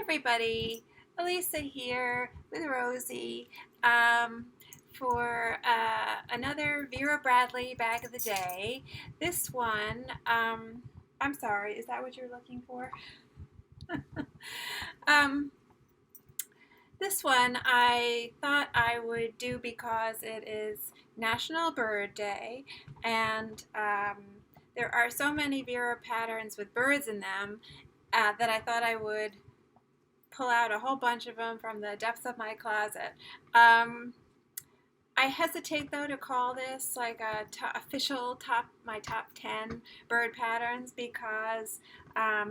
everybody, Elisa here with Rosie for another Vera Bradley bag of the day. This one, I'm sorry, is that what you're looking for? um, this one I thought I would do because it is National Bird Day, and there are so many Vera patterns with birds in them that I thought I would pull out a whole bunch of them from the depths of my closet. I hesitate though to call this like a official my top 10 bird patterns because I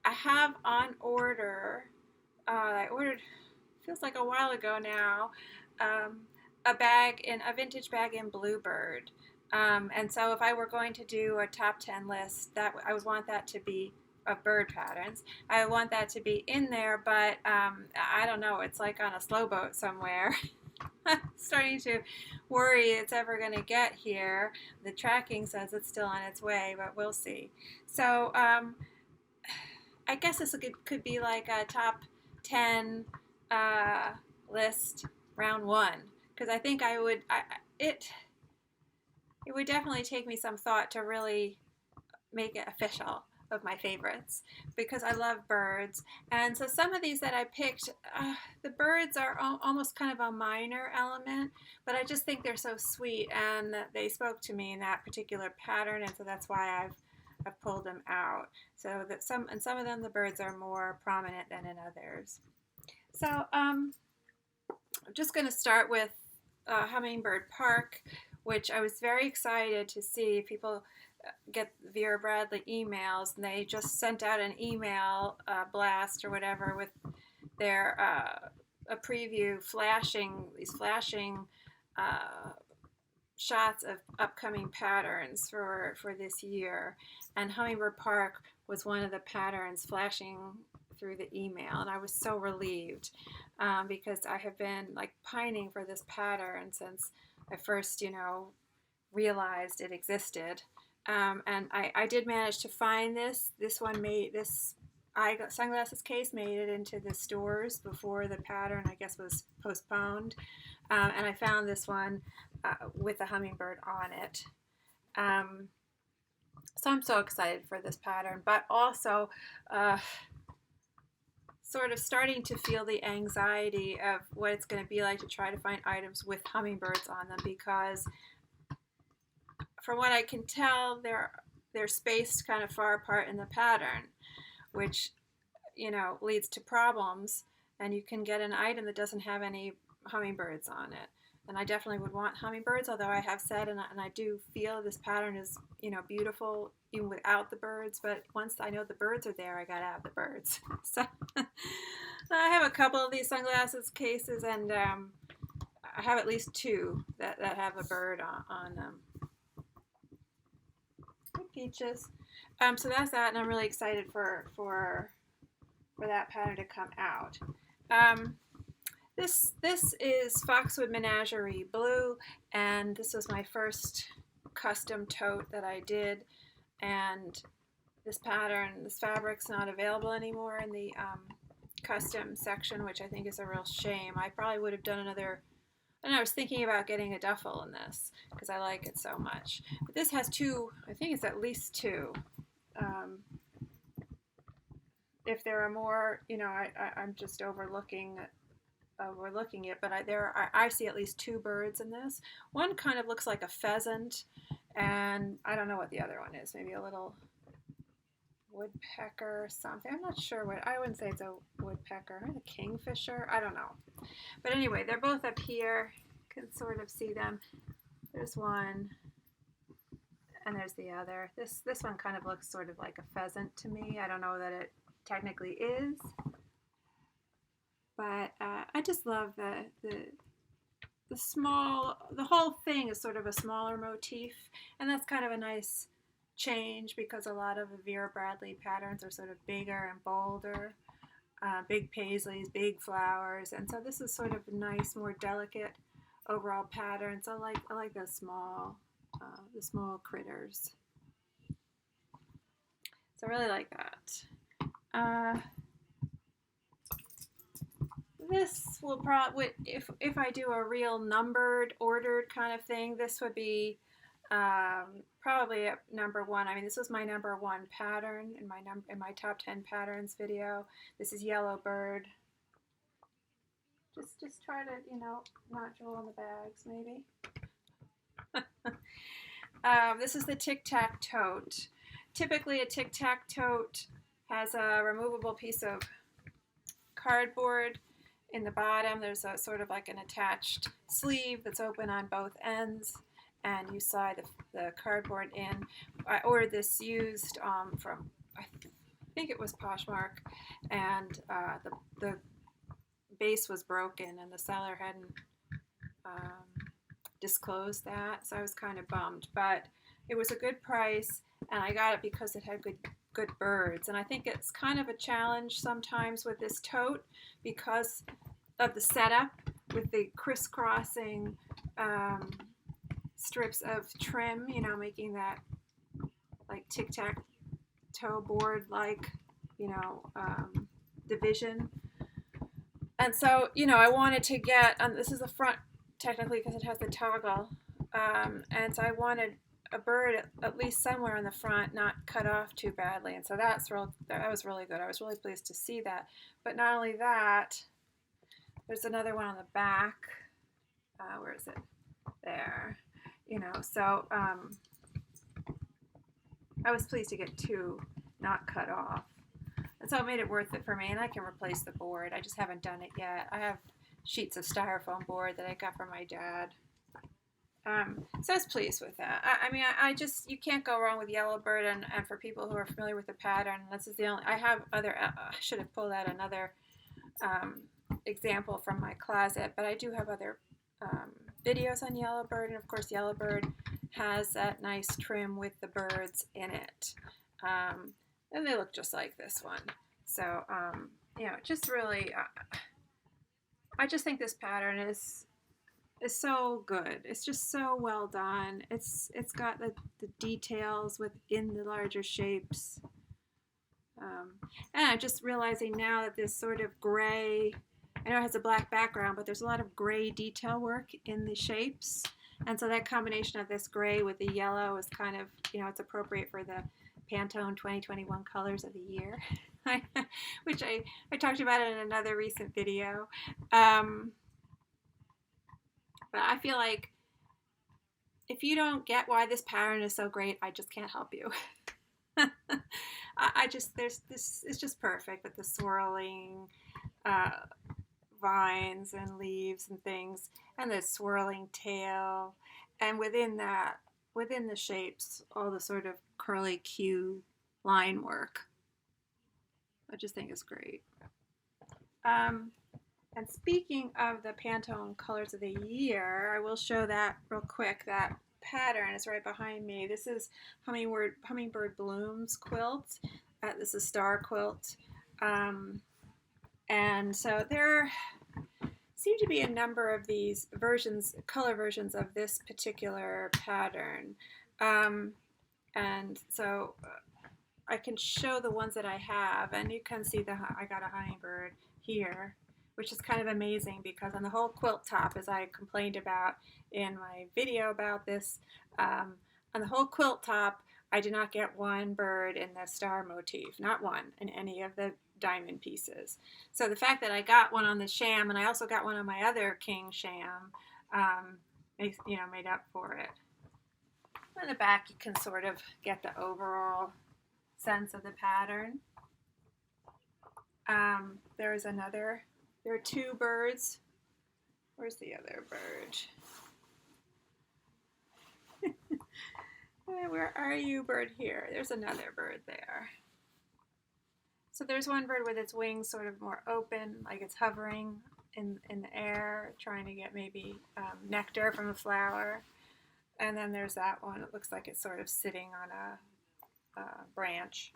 have on order. I ordered, feels like a while ago now, a vintage bag in Bluebird. And so if I were going to do a top 10 list, that I would want that to be of bird patterns. I want that to be in there, but I don't know. It's like on a slow boat somewhere. Starting to worry it's ever going to get here. The tracking says it's still on its way, but we'll see. So I guess this could be like a top 10 list round one, because I think it would definitely take me some thought to really make it official of my favorites, because I love birds. And so some of these that I picked, the birds are almost kind of a minor element, but I just think they're so sweet and they spoke to me in that particular pattern, and so that's why I've pulled them out. So that some of them, the birds are more prominent than in others. So I'm just going to start with Hummingbird Park, which I was very excited to see people get Vera Bradley emails, and they just sent out an email blast or whatever with their a preview these flashing shots of upcoming patterns for this year, and Hummingbird Park was one of the patterns flashing through the email, and I was so relieved because I have been like pining for this pattern since I first realized it existed. And I did manage to find this. This sunglasses case made it into the stores before the pattern, I guess, was postponed. And I found this one with a hummingbird on it. So I'm so excited for this pattern, but also sort of starting to feel the anxiety of what it's going to be like to try to find items with hummingbirds on them, because from what I can tell, they're spaced kind of far apart in the pattern, which leads to problems. And you can get an item that doesn't have any hummingbirds on it. And I definitely would want hummingbirds, although I have said, and I do feel this pattern is beautiful even without the birds. But once I know the birds are there, I gotta have the birds. So I have a couple of these sunglasses cases, and I have at least two that have a bird on them. Peaches. So that's that, and I'm really excited for that pattern to come out. This is Foxwood Menagerie Blue, and this was my first custom tote that I did. And this fabric's not available anymore in the custom section, which I think is a real shame. I probably would have done another. And I was thinking about getting a duffel in this because I like it so much. But this has two, I think it's at least two. If there are more, I'm just overlooking it, but I see at least two birds in this. One kind of looks like a pheasant, and I don't know what the other one is. Maybe a little woodpecker or something. I'm not sure what. I wouldn't say it's a woodpecker. Maybe a kingfisher. I don't know. But anyway, they're both up here. You can sort of see them. There's one, and there's the other. This one kind of looks sort of like a pheasant to me. I don't know that it technically is, but I just love the whole thing is sort of a smaller motif, and that's kind of a nice change because a lot of the Vera Bradley patterns are sort of bigger and bolder, big paisleys, big flowers, and so this is sort of a nice, more delicate overall pattern. So I like the small critters. So I really like that. this will probably, if I do a real numbered, ordered kind of thing, this would be probably at number one. I mean, this was my number one pattern in my top 10 patterns video. This is Yellow Bird. Just try to, you know, not jewel in the bags, maybe. This is the Tic Tac Tote. Typically, a Tic Tac Tote has a removable piece of cardboard in the bottom. There's a sort of like an attached sleeve that's open on both ends, and you slide the cardboard in. I ordered this used from, I think it was Patchwork, and the base was broken, and the seller hadn't disclosed that, so I was kind of bummed. But it was a good price, and I got it because it had good birds. And I think it's kind of a challenge sometimes with this tote because of the setup with the crisscrossing strips of trim, you know, making that like tic-tac-toe board like, you know, division. And so, you know, I wanted to get, this is the front technically because it has the toggle, and so I wanted a bird at least somewhere in the front, not cut off too badly, and so that was really good. I was really pleased to see that. But not only that, there's another one on the back. Where is it? There. You know, so I was pleased to get two not cut off. And so it made it worth it for me, and I can replace the board. I just haven't done it yet. I have sheets of styrofoam board that I got from my dad. So I was pleased with that. I mean, I just, you can't go wrong with Yellow Bird, and for people who are familiar with the pattern, this is the only, I have other, I should have pulled out another example from my closet, but I do have other videos on Yellow Bird, and of course Yellow Bird has that nice trim with the birds in it. And they look just like this one. So, you know, just really, I just think this pattern is so good. It's just so well done. It's got the details within the larger shapes. And I'm just realizing now that this sort of gray, I know it has a black background, but there's a lot of gray detail work in the shapes. And so that combination of this gray with the yellow is kind of, you know, it's appropriate for the Pantone 2021 colors of the year, which I talked about in another recent video. But I feel like if you don't get why this pattern is so great, I just can't help you. It's just perfect with the swirling vines and leaves and things, and the swirling tail, and within that, within the shapes, all the sort of curly Q line work. I just think it's great. And speaking of the Pantone colors of the year, I will show that real quick. That pattern is right behind me. This is Hummingbird Blooms quilt. This is Star Quilt. And so there seem to be a number of these versions, color versions of this particular pattern. And so I can show the ones that I have, and you can see I got a hummingbird here, which is kind of amazing because on the whole quilt top, as I complained about in my video about this, on the whole quilt top, I did not get one bird in the star motif, not one in any of the diamond pieces. So the fact that I got one on the sham, and I also got one on my other king sham, made up for it. On the back, you can sort of get the overall sense of the pattern. There are two birds. Where's the other bird? Where are you, bird? Here. There's another bird there. So there's one bird with its wings sort of more open, like it's hovering in the air, trying to get maybe nectar from a flower. And then there's that one. It looks like it's sort of sitting on a branch.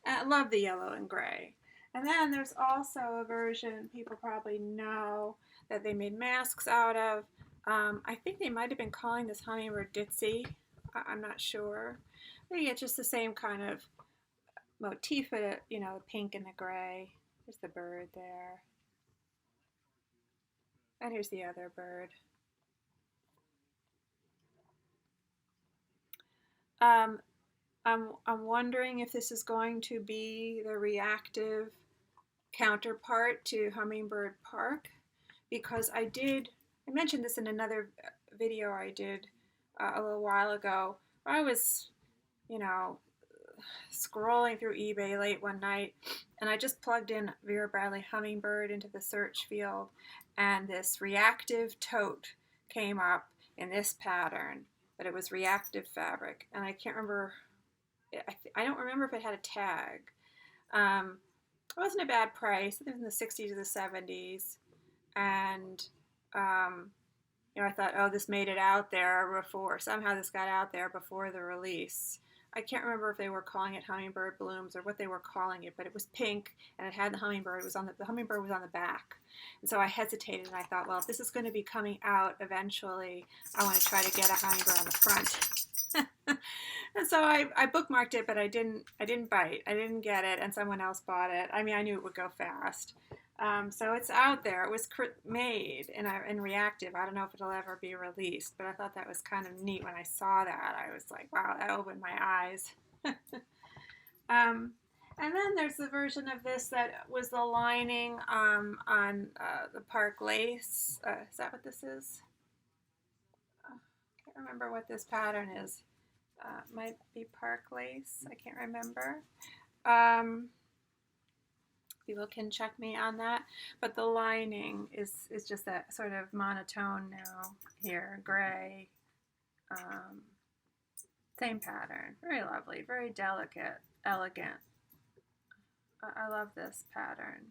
I love the yellow and gray. And then there's also a version people probably know that they made masks out of. I think they might have been calling this Hummingbird Ditsy. I'm not sure. But you get just the same kind of motif, but the pink and the gray. There's the bird there. And here's the other bird. I'm wondering if this is going to be the reactive counterpart to Hummingbird Park, because I mentioned this in another video I did a little while ago. I was, you know, scrolling through eBay late one night, and I just plugged in Vera Bradley Hummingbird into the search field, and this reactive tote came up in this pattern, but it was reactive fabric, and I can't remember. I don't remember if it had a tag. It wasn't a bad price. It was in the 60s or the 70s, and I thought, oh, this made it out there before. Somehow this got out there before the release. I can't remember if they were calling it Hummingbird Blooms or what they were calling it, but it was pink and it had the hummingbird. The hummingbird was on the back, and so I hesitated and I thought, well, if this is going to be coming out eventually, I want to try to get a hummingbird on the front. And so I bookmarked it, but I didn't bite. I didn't get it, and someone else bought it. I mean, I knew it would go fast. So it's out there. It was made in reactive. I don't know if it'll ever be released, but I thought that was kind of neat when I saw that. I was like, wow, that opened my eyes. And then there's the version of this that was the lining on the Park Lace. Is that what this is? I can't remember what this pattern is. Might be Park Lace. I can't remember. People can check me on that. But the lining is just that sort of monotone now here, gray. Same pattern. Very lovely, very delicate, elegant. I love this pattern.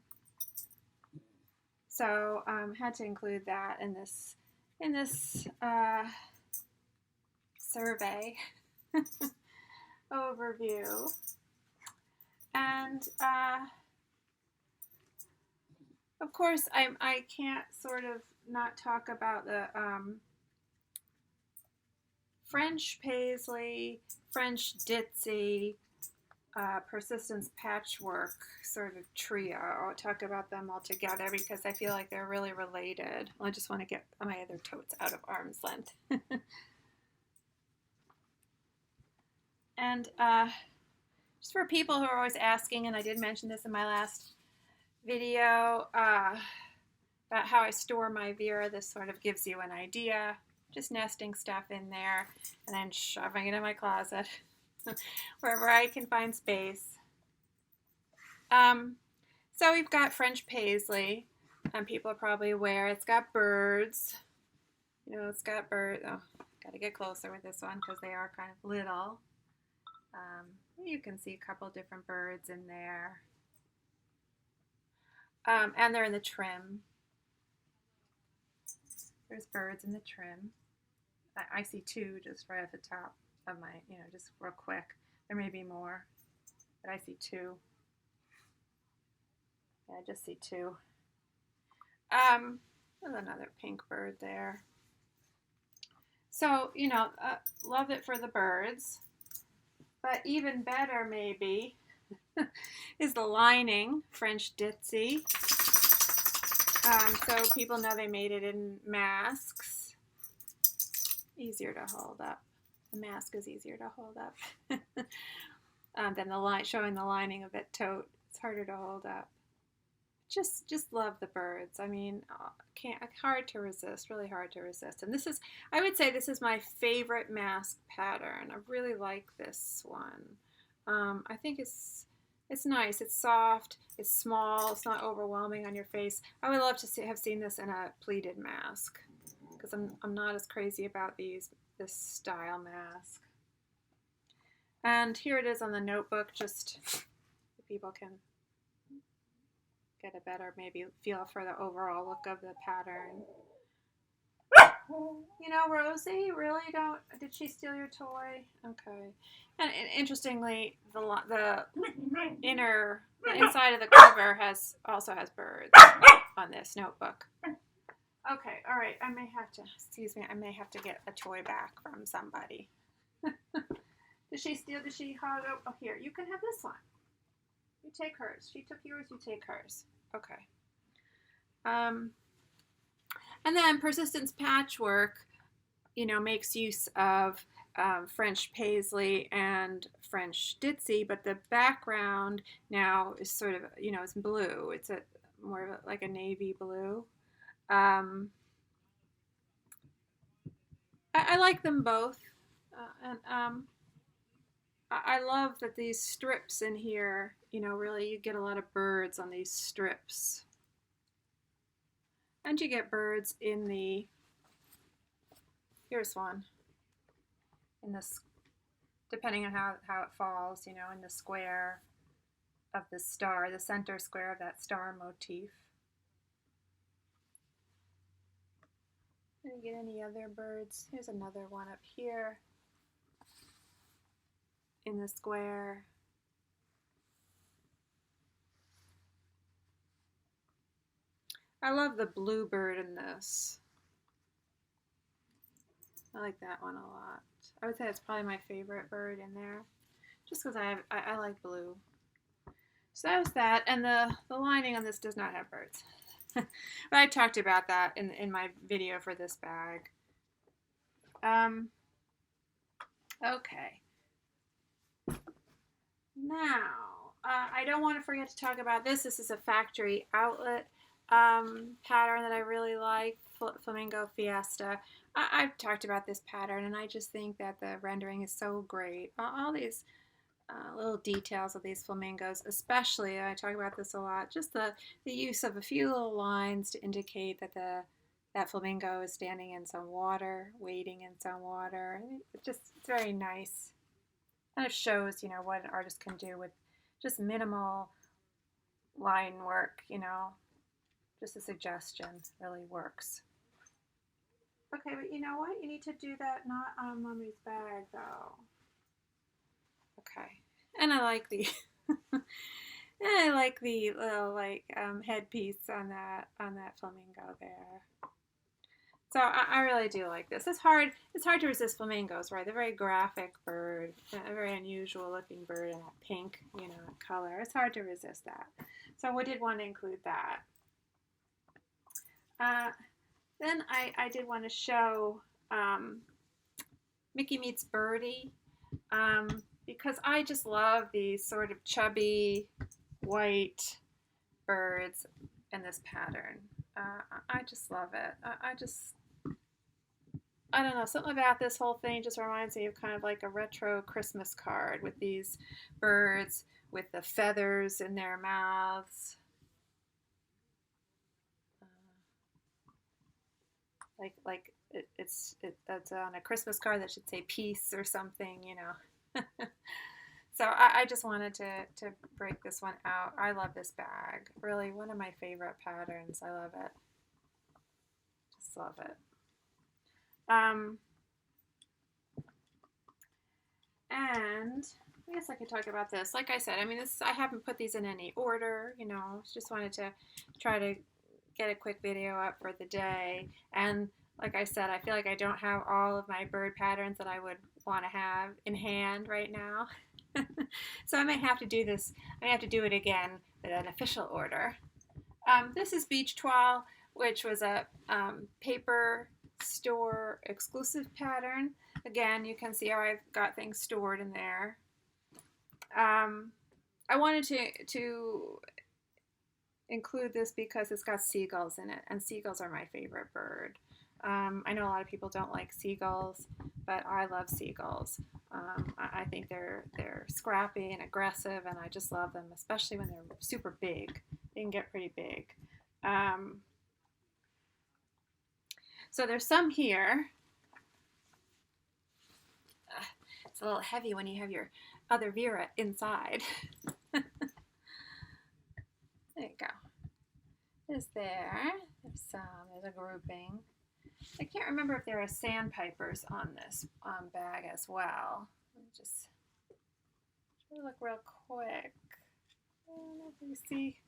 So had to include that in this survey overview. And of course, I can't sort of not talk about the French Paisley, French Ditsy, Persistence Patchwork sort of trio. I'll talk about them all together because I feel like they're really related. I just want to get my other totes out of arm's length. And just for people who are always asking, and I did mention this in my last video, about how I store my Vera, this sort of gives you an idea. Just nesting stuff in there and then shoving it in my closet wherever I can find space. So we've got French Paisley, and people are probably aware it's got birds. It's got birds. Oh, gotta get closer with this one because they are kind of little. You can see a couple different birds in there. And they're in the trim. There's birds in the trim. I see two just right at the top of my, just real quick. There may be more, but I see two. Yeah, I just see two. There's another pink bird there. So, love it for the birds. But even better, maybe, is the lining, French Ditsy. So people know they made it in masks. Easier to hold up. The mask is easier to hold up than showing the lining of it tote. It's harder to hold up. Just love the birds. I mean, hard to resist, really hard to resist. And I would say this is my favorite mask pattern. I really like this one. I think it's nice. It's soft. It's small. It's not overwhelming on your face. I would love to have seen this in a pleated mask because I'm not as crazy about this style mask. And here it is on the notebook, just so people can get a better maybe feel for the overall look of the pattern. Rosie, really did she steal your toy? Okay. And interestingly, the inside of the cover also has birds on this notebook. Okay, all right. I may have to get a toy back from somebody. Did she hog up? Oh, here, you can have this one. You take hers. She took yours, you take hers. Okay. And then Persistence Patchwork, you know, makes use of French Paisley and French Ditsy, but the background now is sort of, you know, it's blue. It's a more of like a navy blue. Um, I like them both, and I love that these strips in here, you know, really you get a lot of birds on these strips, and you get birds in the. Here's one in this, depending on how it falls, you know, in the square of the star, the center square of that star motif. Did I get any other birds? Here's another one up here in the square. I love the bluebird in this. I like that one a lot. I would say it's probably my favorite bird in there, just because I like blue. So that was that, and the lining on this does not have birds. But I talked about that in my video for this bag. Okay. Now, I don't want to forget to talk about this. This is a factory outlet pattern that I really like, Flamingo Fiesta. I've talked about this pattern, and I just think that the rendering is so great. All these little details of these flamingos, especially, I talk about this a lot, just the use of a few little lines to indicate that that flamingo is standing in some water, wading in some water. It's very nice. Kind of shows, you know, what an artist can do with just minimal line work, you know. Just a suggestion really works. Okay, but you know what? You need to do that not on Mommy's bag, though. Okay. And I like the little headpiece on that flamingo there. So I really do like this. It's hard to resist flamingos, right? They're a very graphic bird, a very unusual looking bird in that pink, you know, color. It's hard to resist that. So we did want to include that. Then I did want to show Mickey Meets Birdie, because I just love these sort of chubby white birds in this pattern. I just love it. I don't know, something about this whole thing just reminds me of kind of like a retro Christmas card with these birds with the feathers in their mouths. That's on a Christmas card that should say peace or something, you know. So I just wanted to break this one out. I love this bag. Really one of my favorite patterns. I love it. Just love it. And I guess I could talk about this. Like I said, I mean, I haven't put these in any order, you know. Just wanted to try to get a quick video up for the day. And like I said, I feel like I don't have all of my bird patterns that I would want to have in hand right now. So I may have to do this. I may have to do it again with an official order. This is Beach Toile, which was a paper store exclusive pattern. Again, you can see how I've got things stored in there. I wanted to include this because it's got seagulls in it, and seagulls are my favorite bird. I know a lot of people don't like seagulls, but I love seagulls. I think they're scrappy and aggressive, and I just love them, especially when they're super big. They can get pretty big. So there's some here. It's a little heavy when you have your other Vera inside. There you go. There's a grouping. I can't remember if there are sandpipers on this bag as well. Let me just try to look real quick. I don't know if you see.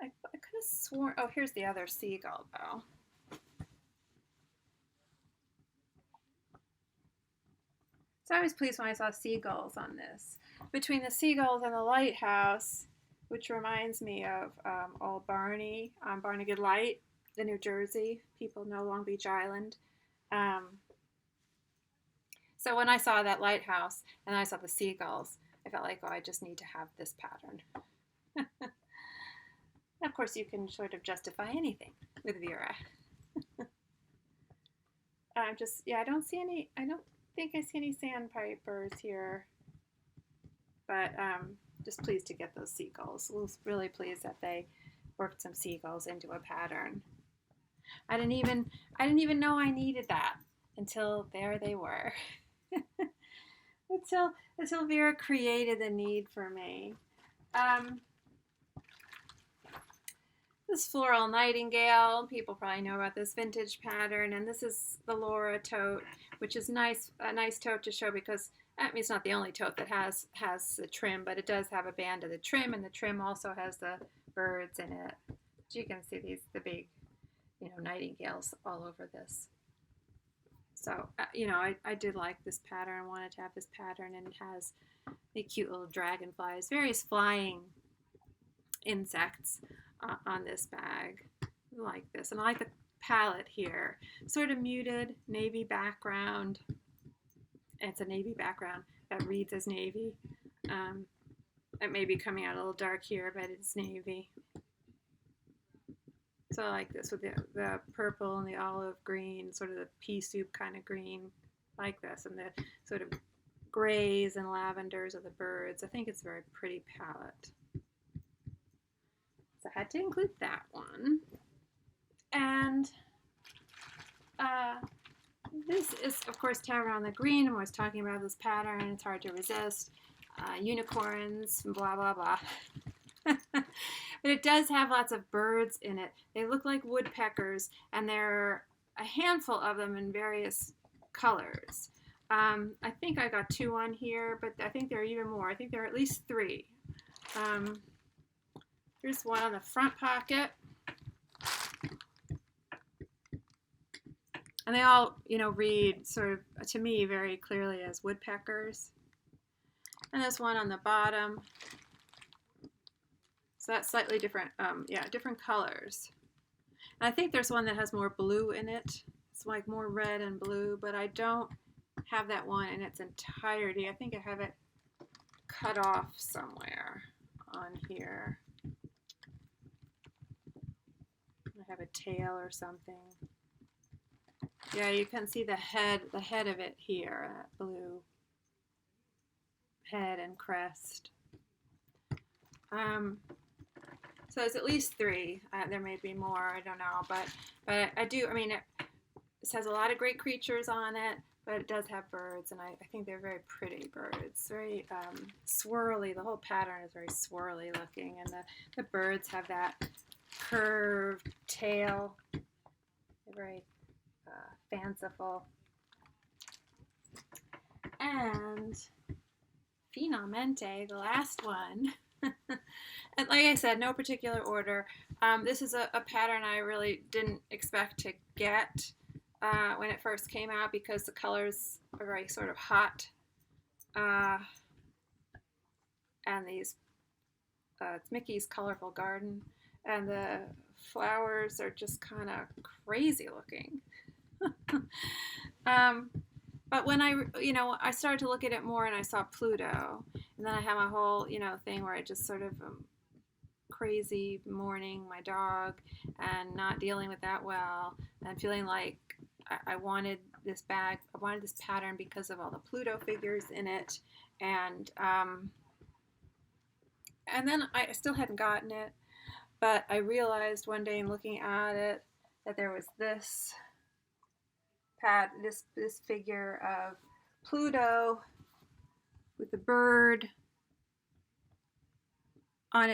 I could have sworn, oh, here's the other seagull though. So I was pleased when I saw seagulls on this. Between the seagulls and the lighthouse, which reminds me of old Barney on Barnegat Light, the New Jersey. People know Long Beach Island. Um, so when I saw that lighthouse and I saw the seagulls, I felt like, oh, I just need to have this pattern. Of course, you can sort of justify anything with Vera. Yeah, I don't see any, I don't think I see any sandpipers here, but just pleased to get those seagulls. I was really pleased that they worked some seagulls into a pattern. I didn't even know I needed that until there they were. until Vera created the need for me. This Floral Nightingale, people probably know about this vintage pattern, and this is the Laura tote, which is a nice tote to show because I mean, it's not the only tote that has the trim, but it does have a band of the trim, and the trim also has the birds in it. So you can see the big, nightingales all over this. So, I did like this pattern. I wanted to have this pattern, and it has the cute little dragonflies, various flying insects on this bag. I like this. And I like the palette here. Sort of muted navy background. It's a navy background that reads as navy. It may be coming out a little dark here, but it's navy. So I like this with the purple and the olive green, sort of the pea soup kind of green, like this, and the sort of grays and lavenders of the birds. I think it's a very pretty palette. So I had to include that one. And this is, of course, Tavern on the Green. I'm always talking about this pattern. It's hard to resist. Unicorns, blah, blah, blah. But it does have lots of birds in it. They look like woodpeckers, and there are a handful of them in various colors. I think I got 2 on here, but I think there are even more. I think there are at least 3. Here's one on the front pocket. And they all, read sort of, to me, very clearly as woodpeckers. And there's one on the bottom. So that's slightly different, different colors. And I think there's one that has more blue in it. It's like more red and blue, but I don't have that one in its entirety. I think I have it cut off somewhere on here. I have a tail or something. Yeah, you can see the head of it here, that blue head and crest. So it's at least 3. There may be more, I don't know, but I do. I mean, it has a lot of great creatures on it, but it does have birds, and I think they're very pretty birds. Very swirly. The whole pattern is very swirly looking, and the birds have that curved tail. They're very fanciful. And Finalmente, the last one. And like I said, no particular order. This is a pattern I really didn't expect to get when it first came out because the colors are very sort of hot. And these, it's Mickey's Colorful Garden. And the flowers are just kind of crazy looking. But when I started to look at it more and I saw Pluto, and then I had my whole, thing where I just sort of crazy mourning my dog and not dealing with that well, and feeling like I wanted this bag, I wanted this pattern because of all the Pluto figures in it, and then I still hadn't gotten it, but I realized one day in looking at it that there was this figure of Pluto with the bird on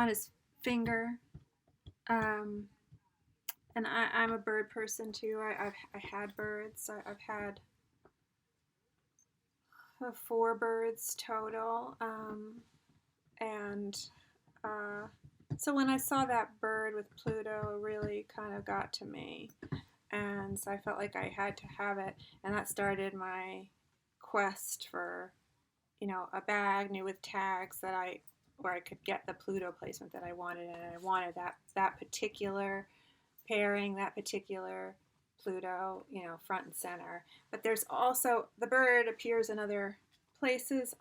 his finger, and I'm a bird person too. I had birds. I've had 4 birds total, and so when I saw that bird with Pluto, it really kind of got to me. And so I felt like I had to have it, and that started my quest for, a bag new with tags that I or I could get the Pluto placement that I wanted, and I wanted that particular pairing, that particular Pluto, you know, front and center. But there's also, the bird appears in other places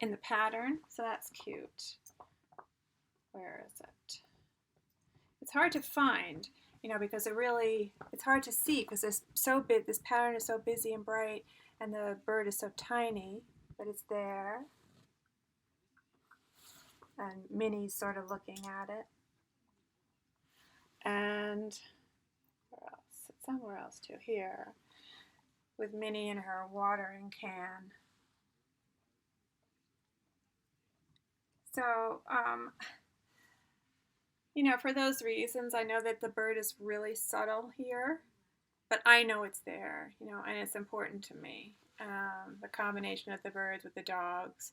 in the pattern, so that's cute. Where is it? It's hard to find, you know, because it's hard to see because it's so big, this pattern is so busy and bright, and the bird is so tiny, but it's there. And Minnie's sort of looking at it. And where else? It's somewhere else too, here, with Minnie in her watering can. So, you know, for those reasons, I know that the bird is really subtle here, but I know it's there, you know, and it's important to me. The combination of the birds with the dogs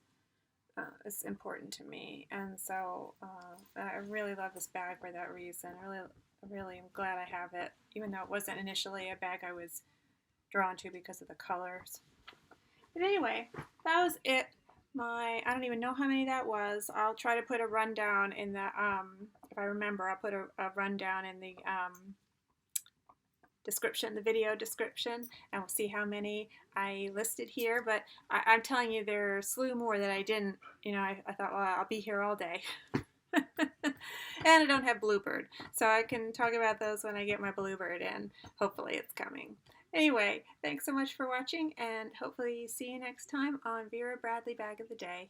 is important to me, and so I really love this bag for that reason. I really am glad I have it, even though it wasn't initially a bag I was drawn to because of the colors. But anyway, that was it. I don't even know how many that was. I'll try to put a rundown in the, if I remember, I'll put a rundown in the description, the video description, and we'll see how many I listed here. But I'm telling you, there are a slew more that I didn't. You know, I thought, well, I'll be here all day. And I don't have Bluebird, so I can talk about those when I get my Bluebird in. Hopefully it's coming. Anyway, thanks so much for watching, and hopefully see you next time on Vera Bradley Bag of the Day.